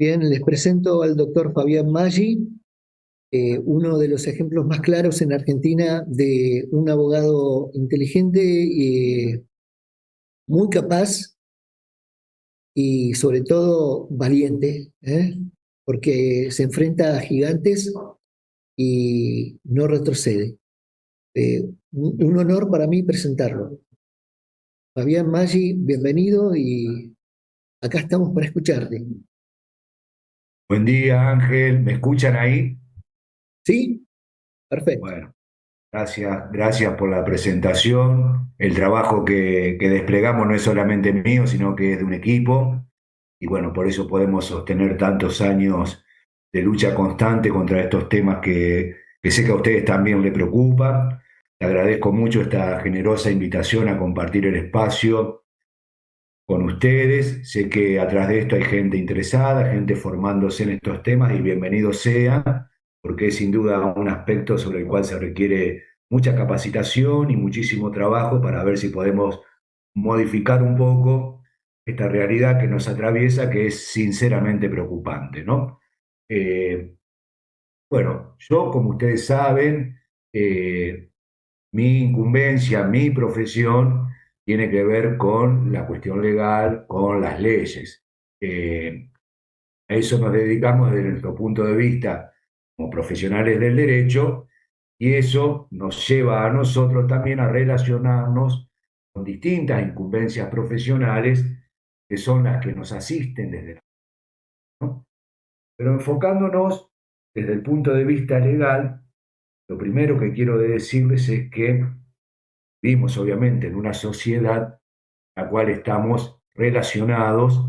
Bien, les presento al doctor Fabián Maggi, uno de los ejemplos más claros en Argentina de un abogado inteligente y muy capaz y sobre todo valiente, porque se enfrenta a gigantes y no retrocede. Un honor para mí presentarlo. Fabián Maggi, bienvenido y acá estamos para escucharte. Buen día, Ángel. ¿Me escuchan ahí? ¿Sí? Perfecto. Bueno, gracias por la presentación. El trabajo que desplegamos no es solamente mío, sino que es de un equipo. Y bueno, por eso podemos sostener tantos años de lucha constante contra estos temas que sé que a ustedes también les preocupan. Le agradezco mucho esta generosa invitación a compartir el espacio con ustedes. Sé que atrás de esto hay gente interesada, gente formándose en estos temas y bienvenido sea, porque es sin duda un aspecto sobre el cual se requiere mucha capacitación y muchísimo trabajo para ver si podemos modificar un poco esta realidad que nos atraviesa, que es sinceramente preocupante, ¿no? Eh, bueno, yo, como ustedes saben, eh, mi incumbencia, mi profesión, tiene que ver con la cuestión legal, con las leyes. A eso nos dedicamos desde nuestro punto de vista como profesionales del derecho y eso nos lleva a nosotros también a relacionarnos con distintas incumbencias profesionales que son las que nos asisten desde la, ¿no? Pero enfocándonos desde el punto de vista legal, lo primero que quiero decirles es que vivimos obviamente en una sociedad en la cual estamos relacionados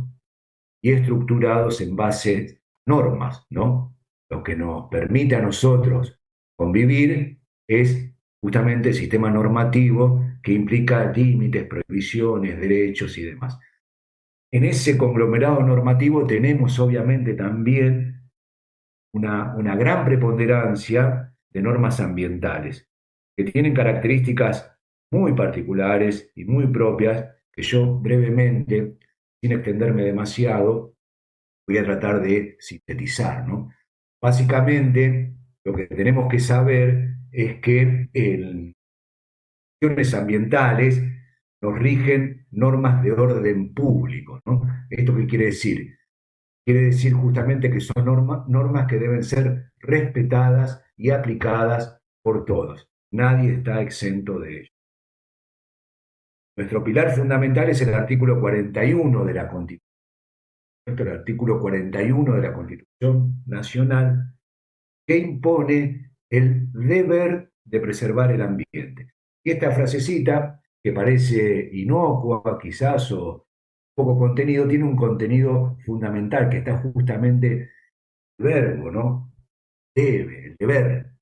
y estructurados en base a normas, ¿no? Lo que nos permite a nosotros convivir es justamente el sistema normativo que implica límites, prohibiciones, derechos y demás. En ese conglomerado normativo tenemos obviamente también una gran preponderancia de normas ambientales, que tienen características muy particulares y muy propias, que yo brevemente, sin extenderme demasiado, voy a tratar de sintetizar, ¿no? Básicamente, lo que tenemos que saber es que en cuestiones ambientales nos rigen normas de orden público, ¿no? ¿Esto qué quiere decir? Quiere decir justamente que son normas que deben ser respetadas y aplicadas por todos. Nadie está exento de ello. Nuestro pilar fundamental es el artículo 41 de la Constitución. El artículo 41 de la Constitución Nacional que impone el deber de preservar el ambiente. Y esta frasecita, que parece inocua quizás o poco contenido, tiene un contenido fundamental que está justamente el verbo, ¿no? Debe, el deber,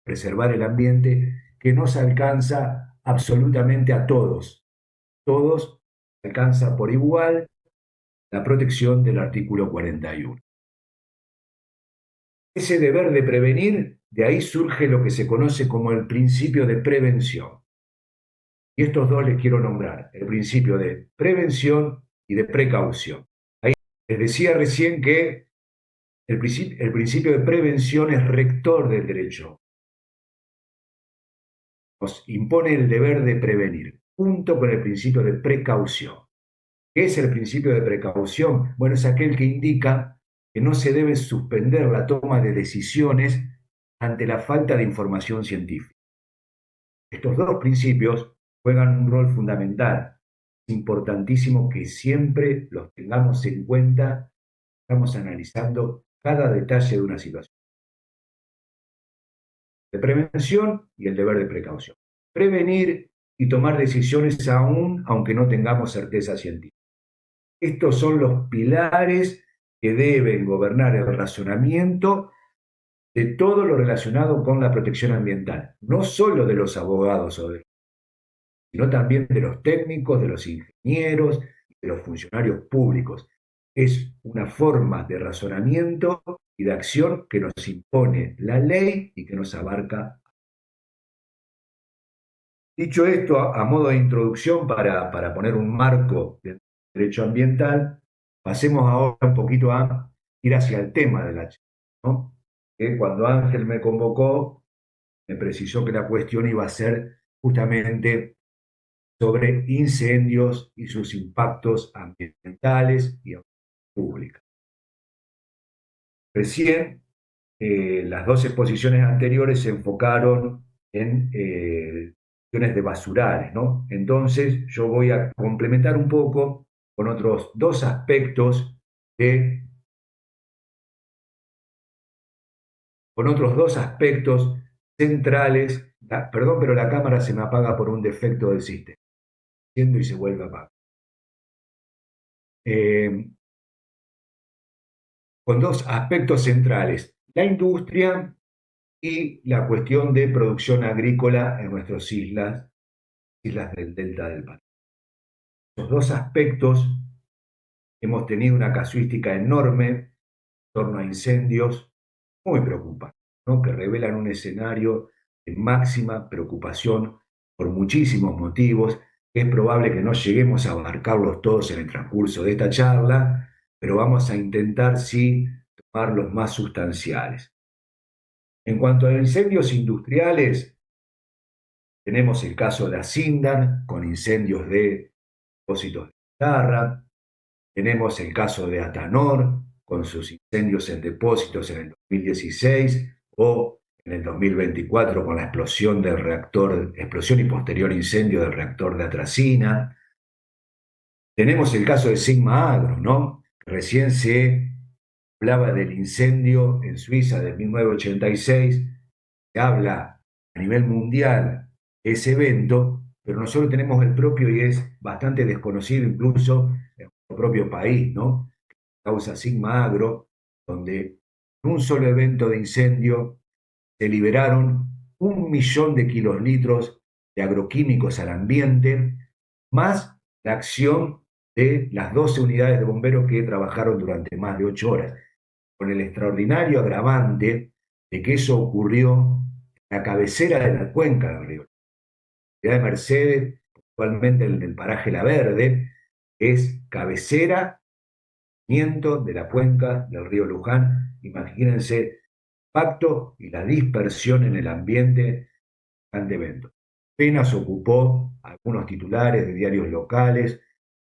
preservar el ambiente, que nos alcanza absolutamente a todos. Todos alcanza por igual la protección del artículo 41. Ese deber de prevenir, de ahí surge lo que se conoce como el principio de prevención. Y estos dos les quiero nombrar, el principio de prevención y de precaución. Ahí les decía recién que el principio de prevención es rector del derecho. Nos impone el deber de prevenir, junto con el principio de precaución. ¿Qué es el principio de precaución? Bueno, es aquel que indica que no se debe suspender la toma de decisiones ante la falta de información científica. Estos dos principios juegan un rol fundamental. Es importantísimo que siempre los tengamos en cuenta. Estamos analizando cada detalle de una situación de prevención y el deber de precaución. Prevenir y tomar decisiones aún aunque no tengamos certeza científica. Estos son los pilares que deben gobernar el razonamiento de todo lo relacionado con la protección ambiental, no solo de los abogados o de, sino también de los técnicos, de los ingenieros, de los funcionarios públicos. Es una forma de razonamiento y de acción que nos impone la ley y que nos abarca. Dicho esto, a modo de introducción para poner un marco del derecho ambiental, Pasemos ahora un poquito a ir hacia el tema de la charla, ¿no? Que cuando Ángel me convocó, me precisó que la cuestión iba a ser justamente sobre incendios y sus impactos ambientales y públicos. Recién, las dos exposiciones anteriores se enfocaron en cuestiones de basurales, ¿no? Entonces, yo voy a complementar un poco con otros dos aspectos de con otros dos aspectos centrales. Perdón, pero la cámara se me apaga por un defecto del sistema. Enciendo y se vuelve a apagar. Con dos aspectos centrales, la industria y la cuestión de producción agrícola en nuestras islas del delta del Paraná. Los dos aspectos hemos tenido una casuística enorme en torno a incendios muy preocupantes, ¿no? Que revelan un escenario de máxima preocupación por muchísimos motivos. Es probable que no lleguemos a abarcarlos todos en el transcurso de esta charla, pero vamos a intentar sí tomar los más sustanciales. En cuanto a incendios industriales, tenemos el caso de la Sindan, con incendios de depósitos de guitarra. Tenemos el caso de Atanor, con sus incendios en depósitos en el 2016, o en el 2024 con la explosión del reactor, explosión y posterior incendio del reactor de Atracina. Tenemos el caso de Sigma Agro, ¿no? Recién se hablaba del incendio en Suiza de 1986, se habla a nivel mundial de ese evento, pero nosotros tenemos el propio y es bastante desconocido incluso en nuestro propio país, ¿no? Causa Sigma Agro, donde en un solo evento de incendio se liberaron 1 millón de kilolitros de agroquímicos al ambiente, más la acción de las 12 unidades de bomberos que trabajaron durante más de 8 horas, con el extraordinario agravante de que eso ocurrió en la cabecera de la cuenca del río. La ciudad de Mercedes, actualmente en el paraje La Verde, es cabecera de la cuenca del río Luján. Imagínense el impacto y la dispersión en el ambiente de evento. Apenas ocupó algunos titulares de diarios locales,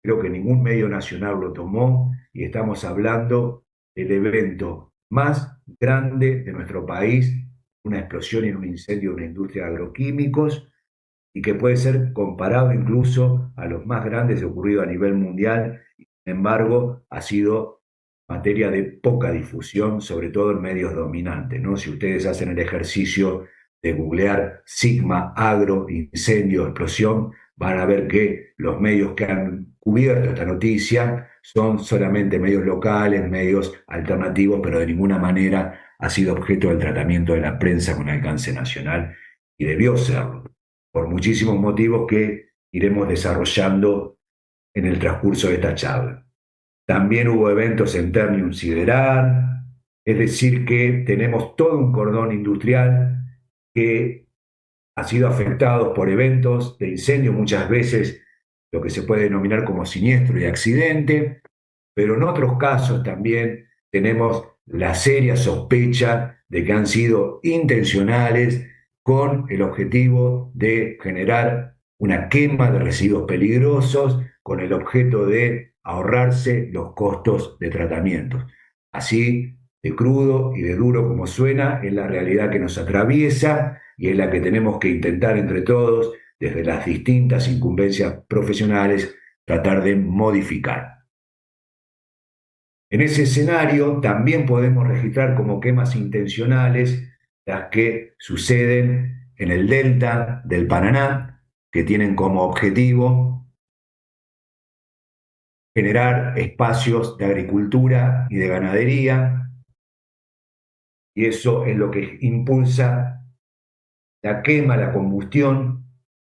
creo que ningún medio nacional lo tomó, y estamos hablando del evento más grande de nuestro país, una explosión y un incendio de una industria de agroquímicos, y que puede ser comparado incluso a los más grandes ocurridos a nivel mundial. Sin embargo, ha sido materia de poca difusión, sobre todo en medios dominantes, ¿no? Si ustedes hacen el ejercicio de googlear Sigma, agro, incendio, explosión, van a ver que los medios que han cubierto esta noticia son solamente medios locales, medios alternativos, pero de ninguna manera ha sido objeto del tratamiento de la prensa con alcance nacional, y debió serlo, por muchísimos motivos que iremos desarrollando en el transcurso de esta charla. También hubo eventos en Ternium Siderar, es decir, que tenemos todo un cordón industrial que ha sido afectado por eventos de incendio, muchas veces lo que se puede denominar como siniestro y accidente, pero en otros casos también tenemos la seria sospecha de que han sido intencionales con el objetivo de generar una quema de residuos peligrosos, con el objeto de ahorrarse los costos de tratamientos. Así de crudo y de duro como suena, es la realidad que nos atraviesa y es la que tenemos que intentar entre todos, desde las distintas incumbencias profesionales, tratar de modificar. En ese escenario también podemos registrar como quemas intencionales las que suceden en el delta del Paraná, que tienen como objetivo generar espacios de agricultura y de ganadería, y eso es lo que impulsa la quema, la combustión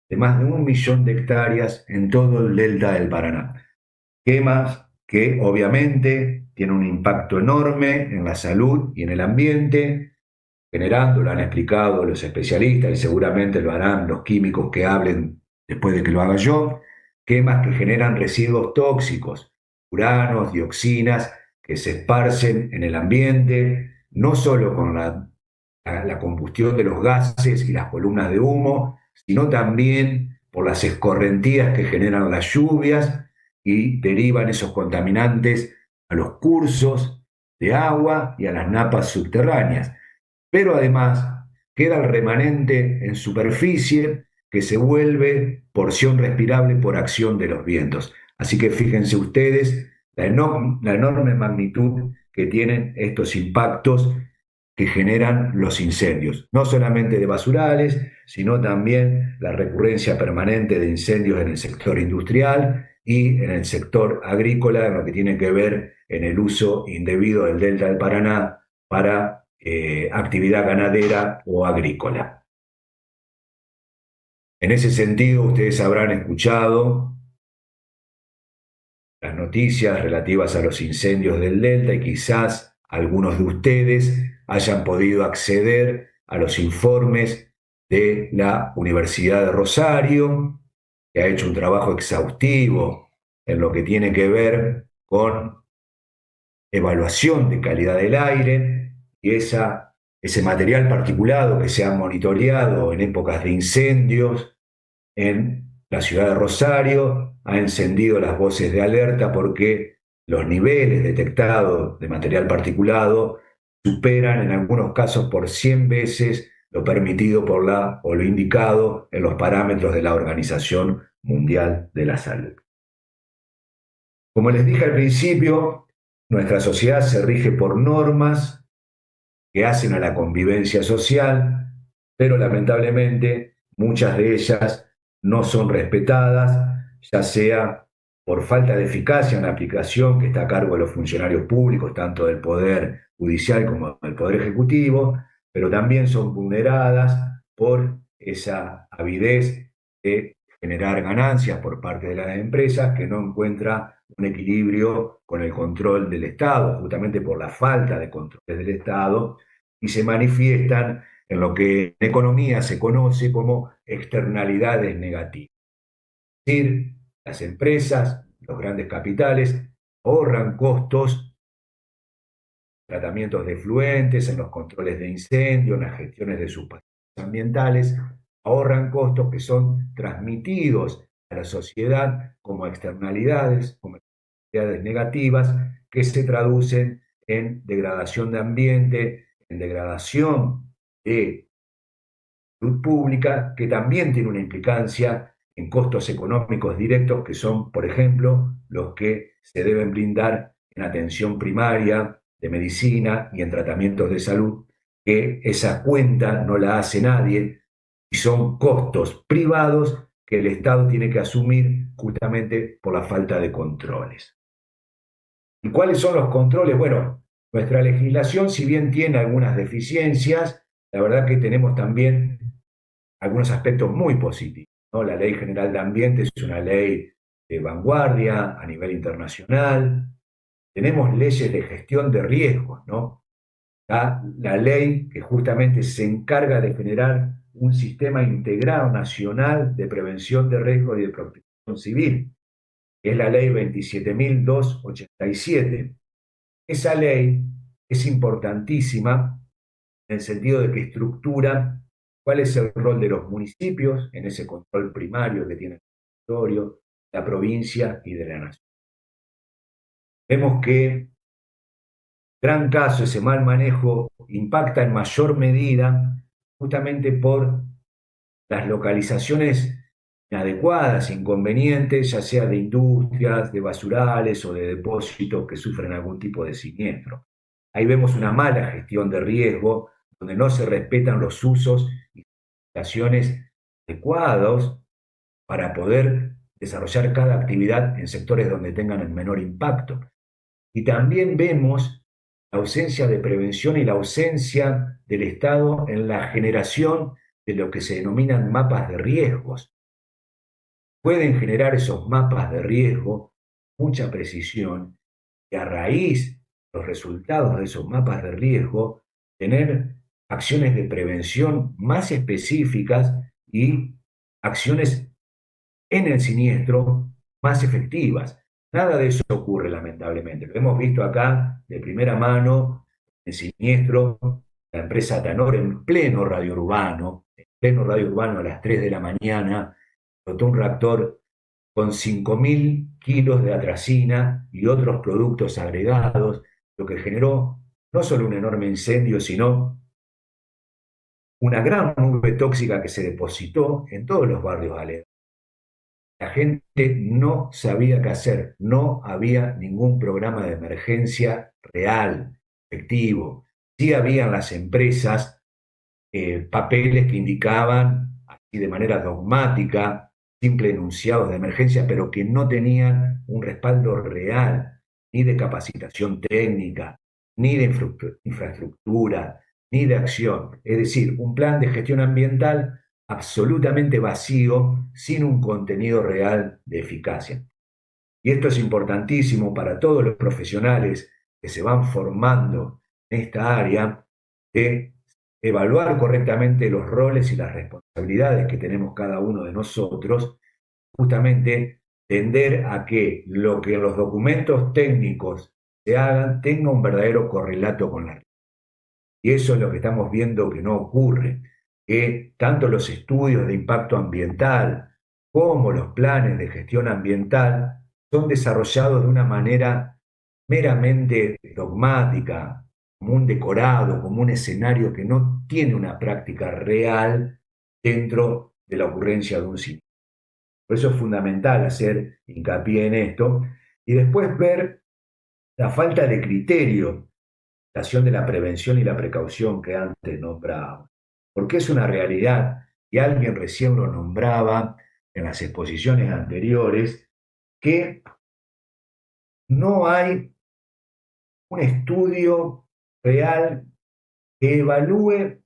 de más de 1 millón de hectáreas en todo el delta del Paraná. Quemas que obviamente tienen un impacto enorme en la salud y en el ambiente, generando, lo han explicado los especialistas y seguramente lo harán los químicos que hablen después de que lo haga yo, quemas que generan residuos tóxicos, uranos, dioxinas que se esparcen en el ambiente, no solo con la combustión de los gases y las columnas de humo, sino también por las escorrentías que generan las lluvias y derivan esos contaminantes a los cursos de agua y a las napas subterráneas. Pero además queda el remanente en superficie que se vuelve porción respirable por acción de los vientos. Así que fíjense ustedes la enorme magnitud que tienen estos impactos que generan los incendios, no solamente de basurales, sino también la recurrencia permanente de incendios en el sector industrial y en el sector agrícola, en lo que tiene que ver en el uso indebido del delta del Paraná para actividad ganadera o agrícola. En ese sentido, ustedes habrán escuchado las noticias relativas a los incendios del delta y quizás algunos de ustedes hayan podido acceder a los informes de la Universidad de Rosario, que ha hecho un trabajo exhaustivo en lo que tiene que ver con evaluación de calidad del aire y ese material particulado que se ha monitoreado en épocas de incendios en la ciudad de Rosario ha encendido las voces de alerta porque los niveles detectados de material particulado superan en algunos casos por 100 veces lo permitido o lo indicado en los parámetros de la Organización Mundial de la Salud. Como les dije al principio, nuestra sociedad se rige por normas que hacen a la convivencia social, pero lamentablemente muchas de ellas no son respetadas, ya sea por falta de eficacia en la aplicación que está a cargo de los funcionarios públicos, tanto del Poder Judicial como del Poder Ejecutivo, pero también son vulneradas por esa avidez de generar ganancias por parte de las empresas que no encuentra un equilibrio con el control del Estado, justamente por la falta de controles del Estado, y se manifiestan en lo que en economía se conoce como externalidades negativas. Es decir, las empresas, los grandes capitales, ahorran costos, tratamientos de efluentes, en los controles de incendio, en las gestiones de sus pasivos ambientales, ahorran costos que son transmitidos a la sociedad como externalidades negativas que se traducen en degradación de ambiente, en degradación de salud pública, que también tiene una implicancia en costos económicos directos, que son, por ejemplo, los que se deben brindar en atención primaria de medicina y en tratamientos de salud, que esa cuenta no la hace nadie y son costos privados que el Estado tiene que asumir justamente por la falta de controles. ¿Y cuáles son los controles? Bueno, nuestra legislación, si bien tiene algunas deficiencias, la verdad que tenemos también algunos aspectos muy positivos, ¿no? La Ley General de Ambiente es una ley de vanguardia a nivel internacional. Tenemos leyes de gestión de riesgos, ¿no? La ley que justamente se encarga de generar un sistema integrado nacional de prevención de riesgos y de protección civil, que es la ley 27.287. Esa ley es importantísima en el sentido de que estructura cuál es el rol de los municipios en ese control primario que tiene el territorio, la provincia y de la nación. Vemos que gran caso, ese mal manejo, impacta en mayor medida justamente por las localizaciones inadecuadas, inconvenientes, ya sea de industrias, de basurales o de depósitos que sufren algún tipo de siniestro. Ahí vemos una mala gestión de riesgo, donde no se respetan los usos y limitaciones adecuados para poder desarrollar cada actividad en sectores donde tengan el menor impacto. Y también vemos la ausencia de prevención y la ausencia del Estado en la generación de lo que se denominan mapas de riesgos. Pueden generar esos mapas de riesgo mucha precisión y a raíz de los resultados de esos mapas de riesgo tener acciones de prevención más específicas y acciones en el siniestro más efectivas. Nada de eso ocurre, lamentablemente. Lo hemos visto acá de primera mano, en siniestro, la empresa Tanor en pleno radio urbano a las 3 de la mañana, explotó un reactor con 5.000 kilos de atracina y otros productos agregados, lo que generó no solo un enorme incendio, sino una gran nube tóxica que se depositó en todos los barrios aledaños. La gente no sabía qué hacer, no había ningún programa de emergencia real, efectivo. Sí habían las empresas papeles que indicaban, así de manera dogmática, simples enunciados de emergencia, pero que no tenían un respaldo real, ni de capacitación técnica, ni de infraestructura, ni de acción. Es decir, un plan de gestión ambiental absolutamente vacío, sin un contenido real de eficacia. Y esto es importantísimo para todos los profesionales que se van formando en esta área, de evaluar correctamente los roles y las responsabilidades que tenemos cada uno de nosotros, justamente tender a que lo que en los documentos técnicos se hagan tenga un verdadero correlato con la realidad. Y eso es lo que estamos viendo que no ocurre, que tanto los estudios de impacto ambiental como los planes de gestión ambiental son desarrollados de una manera meramente dogmática, como un decorado, como un escenario que no tiene una práctica real dentro de la ocurrencia de un sitio. Por eso es fundamental hacer hincapié en esto y después ver la falta de criterio de la prevención y la precaución que antes nombraba. Porque es una realidad, y alguien recién lo nombraba en las exposiciones anteriores, que no hay un estudio real que evalúe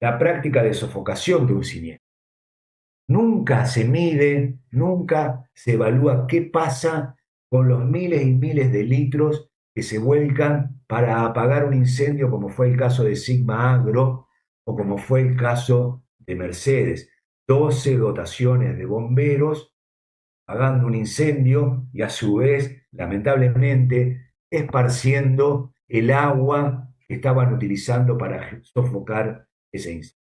la práctica de sofocación de un siniestro. Nunca se mide, nunca se evalúa qué pasa con los miles y miles de litros que se vuelcan para apagar un incendio, como fue el caso de Sigma Agro o como fue el caso de Mercedes. 12 dotaciones de bomberos apagando un incendio y a su vez, lamentablemente, esparciendo el agua que estaban utilizando para sofocar ese incendio.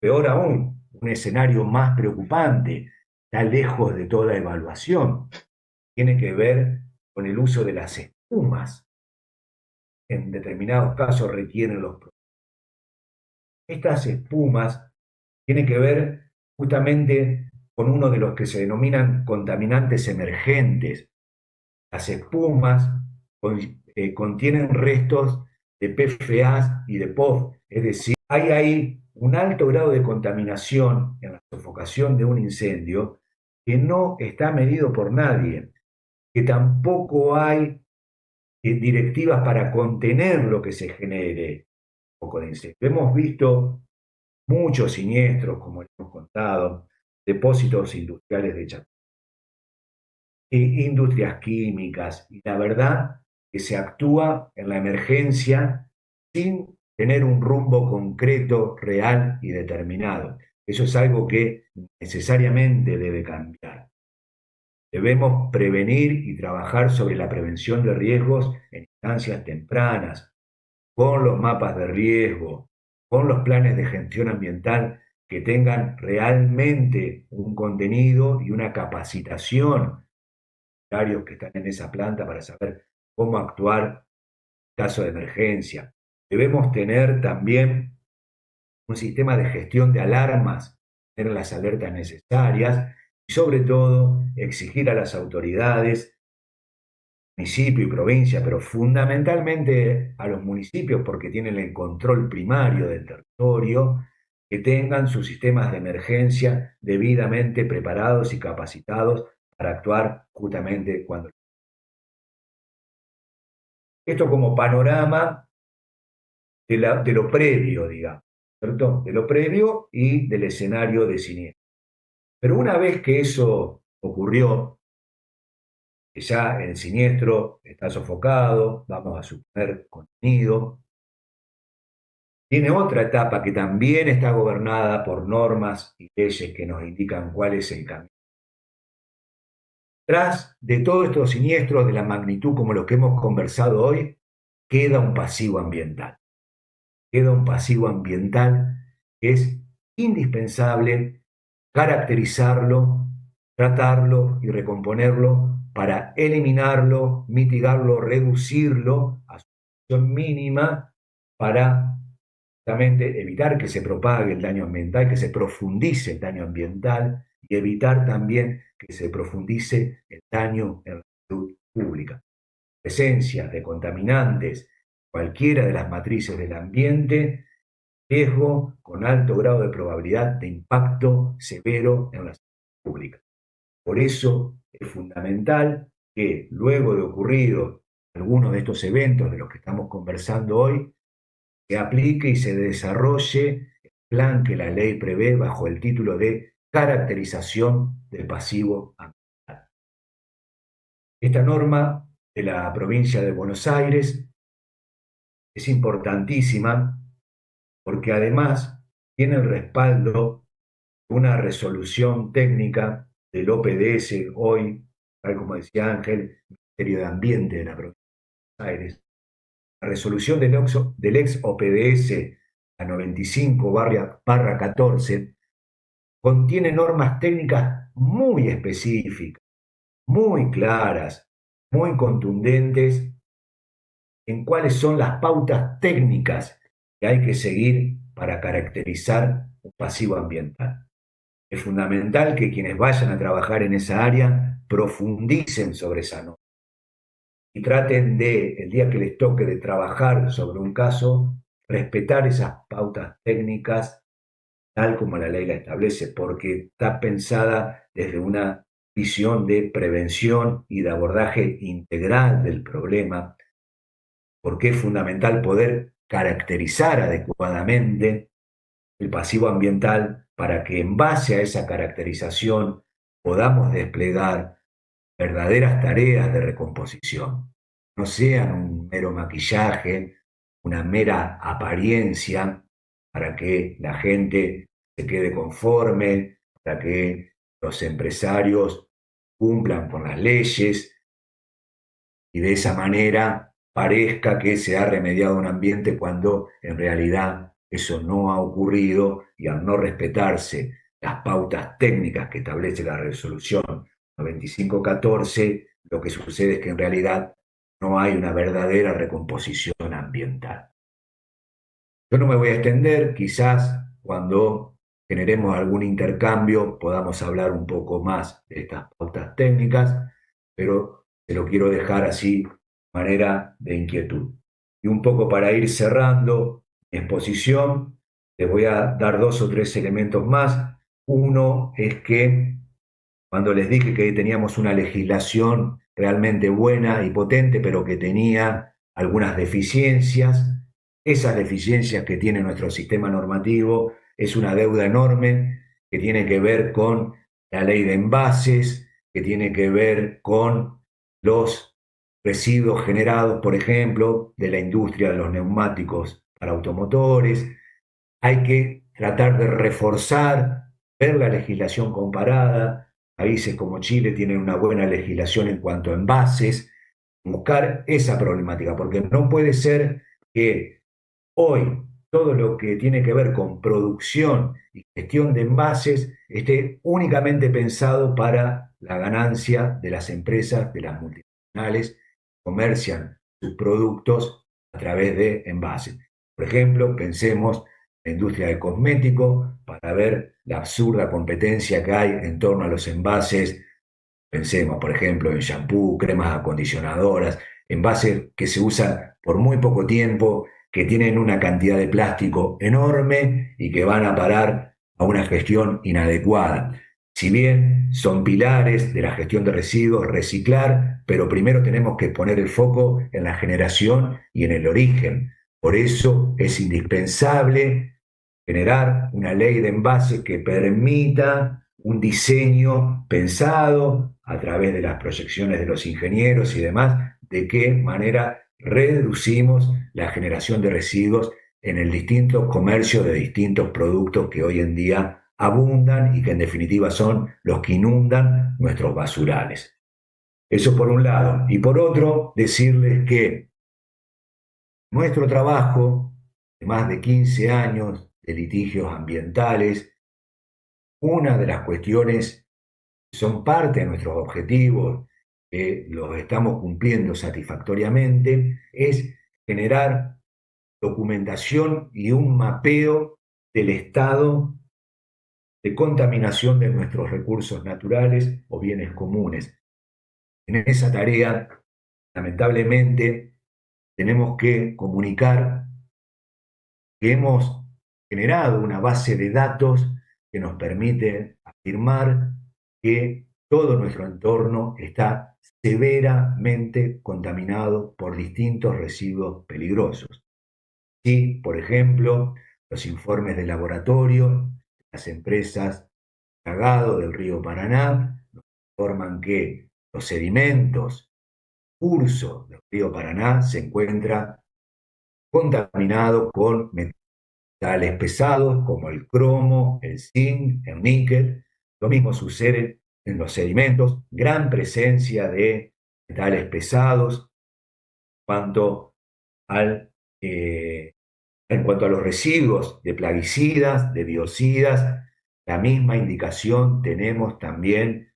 Peor aún, un escenario más preocupante, está lejos de toda evaluación. Tiene que ver con el uso de las espumas. En determinados casos requieren los productos. Estas espumas tienen que ver justamente con uno de los que se denominan contaminantes emergentes. Las espumas contienen restos de PFAS y de POF, es decir, hay ahí un alto grado de contaminación en la sofocación de un incendio que no está medido por nadie, que tampoco hay directivas para contener lo que se genere un poco de incendio. Hemos visto muchos siniestros, como hemos contado, depósitos industriales de chatarra, industrias químicas, y la verdad que se actúa en la emergencia sin tener un rumbo concreto, real y determinado. Eso es algo que necesariamente debe cambiar. Debemos prevenir y trabajar sobre la prevención de riesgos en instancias tempranas, con los mapas de riesgo, con los planes de gestión ambiental que tengan realmente un contenido y una capacitación que están en esa planta para saber cómo actuar en caso de emergencia. Debemos tener también un sistema de gestión de alarmas, tener las alertas necesarias y sobre todo exigir a las autoridades, municipio y provincia, pero fundamentalmente a los municipios porque tienen el control primario del territorio, que tengan sus sistemas de emergencia debidamente preparados y capacitados para actuar justamente cuando. Esto como panorama de lo previo, digamos, ¿cierto? De lo previo y del escenario de siniestro. Pero una vez que eso ocurrió, que ya el siniestro está sofocado, vamos a suponer contenido, tiene otra etapa que también está gobernada por normas y leyes que nos indican cuál es el camino. Tras de todos estos siniestros de la magnitud como los que hemos conversado hoy, queda un pasivo ambiental. Queda un pasivo ambiental que es indispensable caracterizarlo, tratarlo y recomponerlo para eliminarlo, mitigarlo, reducirlo a su situación mínima para justamente evitar que se propague el daño ambiental, que se profundice el daño ambiental y evitar también que se profundice el daño en la salud pública. Presencia de contaminantes, cualquiera de las matrices del ambiente, riesgo con alto grado de probabilidad de impacto severo en la salud pública. Por eso es fundamental que luego de ocurrido algunos de estos eventos de los que estamos conversando hoy, se aplique y se desarrolle el plan que la ley prevé bajo el título de caracterización del pasivo ambiental. Esta norma de la provincia de Buenos Aires es importantísima porque además tiene el respaldo de una resolución técnica del OPDS hoy, tal como decía Ángel, Ministerio de Ambiente de la provincia de Buenos Aires. La resolución del ex OPDS a 95/14 contiene normas técnicas muy específicas, muy claras, muy contundentes en cuáles son las pautas técnicas que hay que seguir para caracterizar un pasivo ambiental. Es fundamental que quienes vayan a trabajar en esa área profundicen sobre esa norma y traten de, el día que les toque de trabajar sobre un caso, respetar esas pautas técnicas tal como la ley la establece, porque está pensada desde una visión de prevención y de abordaje integral del problema, porque es fundamental poder caracterizar adecuadamente el pasivo ambiental para que en base a esa caracterización podamos desplegar verdaderas tareas de recomposición, no sean un mero maquillaje, una mera apariencia para que la gente se quede conforme, para que los empresarios cumplan con las leyes y de esa manera parezca que se ha remediado un ambiente cuando en realidad eso no ha ocurrido y al no respetarse las pautas técnicas que establece la resolución 9514, lo que sucede es que en realidad no hay una verdadera recomposición ambiental. Yo no me voy a extender, quizás cuando generemos algún intercambio podamos hablar un poco más de estas pautas técnicas, pero se lo quiero dejar así, de manera de inquietud. Y un poco para ir cerrando mi exposición, les voy a dar 2 o 3 elementos más. Uno es que cuando les dije que teníamos una legislación realmente buena y potente, pero que tenía algunas deficiencias, esas deficiencias que tiene nuestro sistema normativo es una deuda enorme que tiene que ver con la ley de envases, que tiene que ver con los residuos generados, por ejemplo, de la industria de los neumáticos para automotores. Hay que tratar de reforzar, ver la legislación comparada. Países como Chile tienen una buena legislación en cuanto a envases, buscar esa problemática, porque no puede ser que hoy todo lo que tiene que ver con producción y gestión de envases esté únicamente pensado para la ganancia de las empresas, de las multinacionales, que comercian sus productos a través de envases. Por ejemplo, pensemos en la industria de cosméticos para ver la absurda competencia que hay en torno a los envases. Pensemos, por ejemplo, en shampoo, cremas acondicionadoras, envases que se usan por muy poco tiempo, que tienen una cantidad de plástico enorme y que van a parar a una gestión inadecuada. Si bien son pilares de la gestión de residuos, reciclar, pero primero tenemos que poner el foco en la generación y en el origen. Por eso es indispensable generar una ley de envases que permita un diseño pensado a través de las proyecciones de los ingenieros y demás, de qué manera reducimos la generación de residuos en el distinto comercio de distintos productos que hoy en día abundan y que en definitiva son los que inundan nuestros basurales. Eso por un lado. Y por otro, decirles que nuestro trabajo de más de 15 años de litigios ambientales, una de las cuestiones que son parte de nuestros objetivos, que los estamos cumpliendo satisfactoriamente, es generar documentación y un mapeo del estado de contaminación de nuestros recursos naturales o bienes comunes. En esa tarea, lamentablemente, tenemos que comunicar que hemos generado una base de datos que nos permite afirmar que todo nuestro entorno está severamente contaminado por distintos residuos peligrosos. Sí, por ejemplo, los informes de laboratorio, las empresas Cagado del río Paraná nos informan que los sedimentos, curso del río Paraná, se encuentra contaminado con metales pesados como el cromo, el zinc, el níquel. Lo mismo sucede en los sedimentos, gran presencia de metales pesados cuanto al en cuanto a los residuos de plaguicidas, de biocidas, la misma indicación tenemos también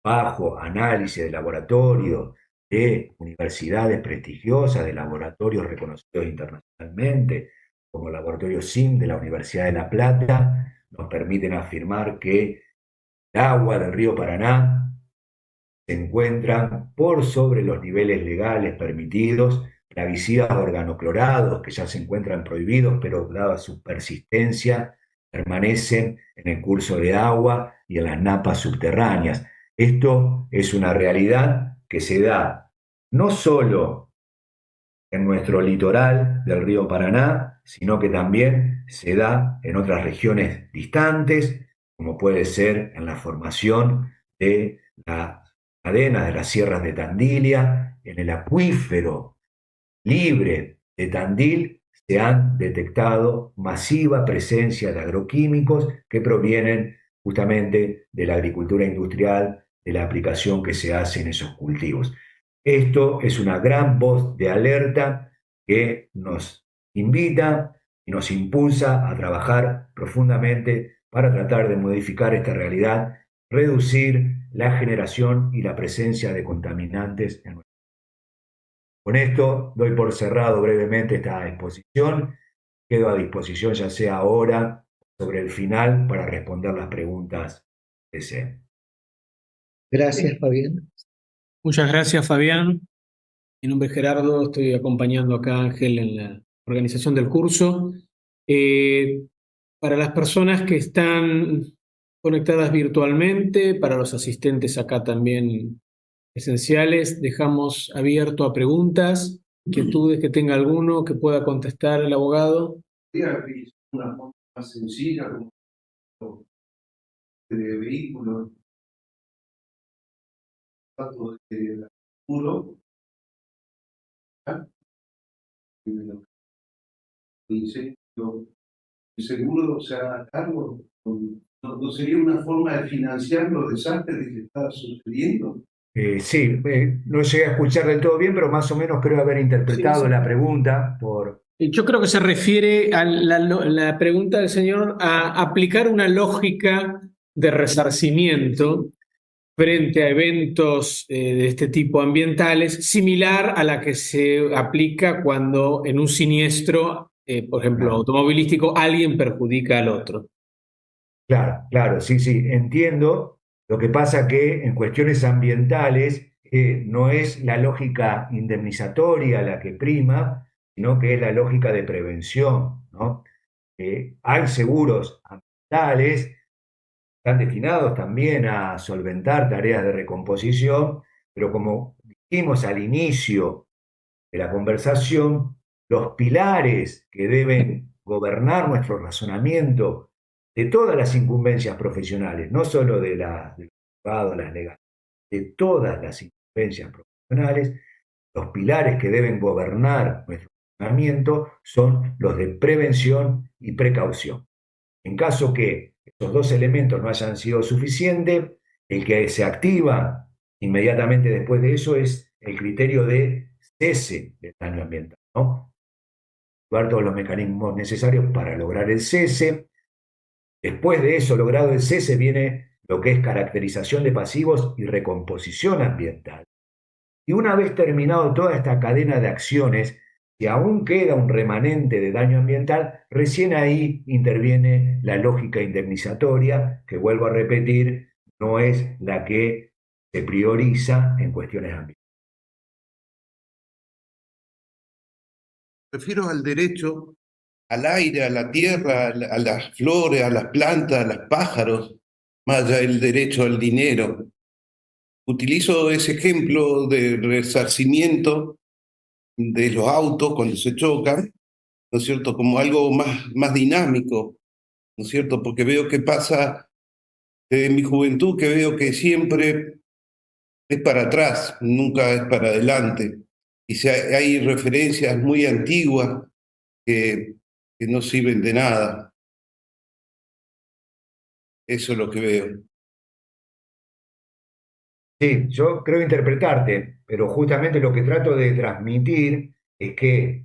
bajo análisis de laboratorio de universidades prestigiosas, de laboratorios reconocidos internacionalmente, como el laboratorio SIM de la Universidad de La Plata, nos permiten afirmar que el agua del río Paraná se encuentran por sobre los niveles legales permitidos, plaguicidas organoclorados que ya se encuentran prohibidos, pero dada su persistencia, permanecen en el curso de agua y en las napas subterráneas. Esto es una realidad que se da no solo en nuestro litoral del río Paraná, sino que también se da en otras regiones distantes, como puede ser en la formación de la cadena de las sierras de Tandilia, en el acuífero libre de Tandil se han detectado masiva presencia de agroquímicos que provienen justamente de la agricultura industrial, de la aplicación que se hace en esos cultivos. Esto es una gran voz de alerta que nos invita y nos impulsa a trabajar profundamente para tratar de modificar esta realidad, reducir la generación y la presencia de contaminantes en nuestro. Con esto doy por cerrado brevemente esta exposición. Quedo a disposición ya sea ahora o sobre el final para responder las preguntas que deseen. Gracias, Fabián. Muchas gracias, Fabián. Mi nombre es Gerardo, estoy acompañando acá a Ángel en la organización del curso. Para las personas que están conectadas virtualmente, para los asistentes acá también esenciales, dejamos abierto a preguntas, inquietudes que tenga alguno que pueda contestar el abogado. Una forma más sencilla, como de vehículos, datos de seguro, el seguro se haga cargo, no sería una forma de financiar los desastres que está sucediendo. Sí, no llegué a escuchar del todo bien, pero más o menos creo haber interpretado Sí. la pregunta por... Yo creo que se refiere a la pregunta del señor a aplicar una lógica de resarcimiento frente a eventos de este tipo ambientales, similar a la que se aplica cuando en un siniestro, por ejemplo, Claro. automovilístico, alguien perjudica al otro. Claro, claro, sí, sí, entiendo. Lo que pasa que en cuestiones ambientales no es la lógica indemnizatoria la que prima, sino que es la lógica de prevención, ¿no? Hay seguros ambientales, están destinados también a solventar tareas de recomposición, pero como dijimos al inicio de la conversación, los pilares que deben gobernar nuestro razonamiento de todas las incumbencias profesionales, no solo de los abogados, las legales, de todas las incumbencias profesionales, los pilares que deben gobernar nuestro razonamiento son los de prevención y precaución. En caso que estos dos elementos no hayan sido suficientes, el que se activa inmediatamente después de eso es el criterio de cese del daño ambiental, ¿no? Activar todos los mecanismos necesarios para lograr el cese. Después de eso, logrado el cese, viene lo que es caracterización de pasivos y recomposición ambiental. Y una vez terminado toda esta cadena de acciones, si aún queda un remanente de daño ambiental, recién ahí interviene la lógica indemnizatoria, que vuelvo a repetir, no es la que se prioriza en cuestiones ambientales. Refiero al derecho al aire, a la tierra, a las flores, a las plantas, a los pájaros, más allá del derecho al dinero. Utilizo ese ejemplo de resarcimiento de los autos cuando se chocan, ¿no es cierto?, como algo más dinámico, ¿no es cierto?, porque veo que pasa desde mi juventud, que veo que siempre es para atrás, nunca es para adelante. Y si hay referencias muy antiguas que no sirven de nada. Eso es lo que veo. Sí, yo creo interpretarte, pero justamente lo que trato de transmitir es que,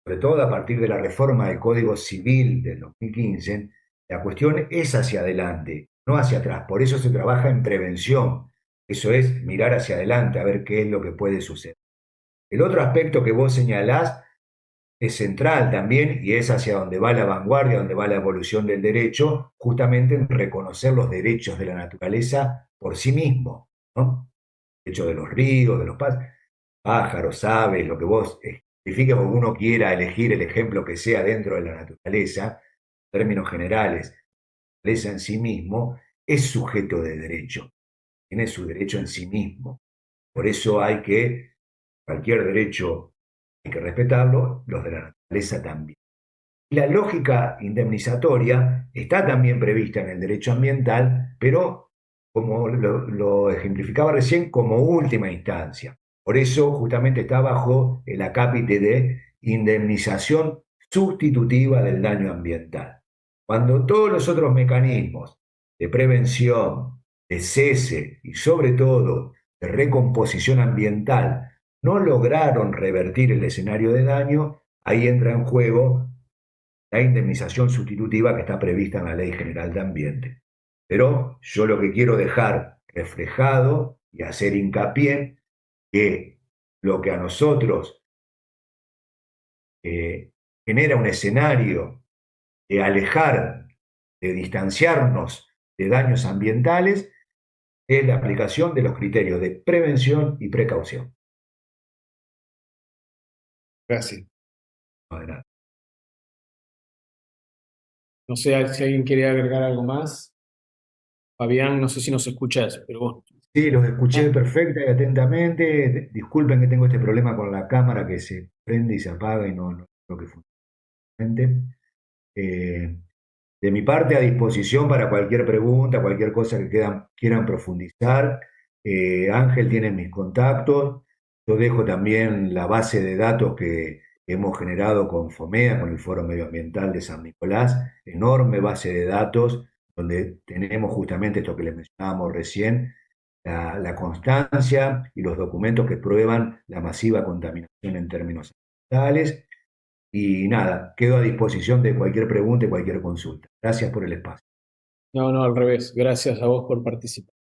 sobre todo a partir de la reforma del Código Civil del 2015, la cuestión es hacia adelante, no hacia atrás. Por eso se trabaja en prevención. Eso es mirar hacia adelante, a ver qué es lo que puede suceder. El otro aspecto que vos señalás es central también y es hacia donde va la vanguardia, donde va la evolución del derecho, justamente en reconocer los derechos de la naturaleza por sí mismo, ¿no? El derecho de los ríos, de los pájaros, aves, lo que vos identifiques o uno quiera elegir el ejemplo que sea dentro de la naturaleza, en términos generales, la naturaleza en sí mismo es sujeto de derecho, tiene su derecho en sí mismo. Por eso cualquier derecho hay que respetarlo, los de la naturaleza también. Y la lógica indemnizatoria está también prevista en el derecho ambiental, pero como lo ejemplificaba recién, como última instancia. Por eso justamente está bajo el acápite de indemnización sustitutiva del daño ambiental. Cuando todos los otros mecanismos de prevención, de cese y sobre todo de recomposición ambiental no lograron revertir el escenario de daño, ahí entra en juego la indemnización sustitutiva que está prevista en la Ley General de Ambiente. Pero yo lo que quiero dejar reflejado y hacer hincapié que lo que a nosotros genera un escenario de alejar, de distanciarnos de daños ambientales, es la aplicación de los criterios de prevención y precaución. Gracias. Adelante. No sé si alguien quiere agregar algo más. Fabián, no sé si nos escuchás, pero vos. Sí, los escuché perfecta y atentamente. Disculpen que tengo este problema con la cámara que se prende y se apaga y no creo que funcione. De mi parte, a disposición para cualquier pregunta, cualquier cosa que quieran profundizar. Ángel tiene mis contactos. Yo dejo también la base de datos que hemos generado con FOMEA, con el Foro Medioambiental de San Nicolás, enorme base de datos donde tenemos justamente esto que les mencionábamos recién, la constancia y los documentos que prueban la masiva contaminación en términos ambientales. Y nada, quedo a disposición de cualquier pregunta y cualquier consulta. Gracias por el espacio. No, al revés. Gracias a vos por participar.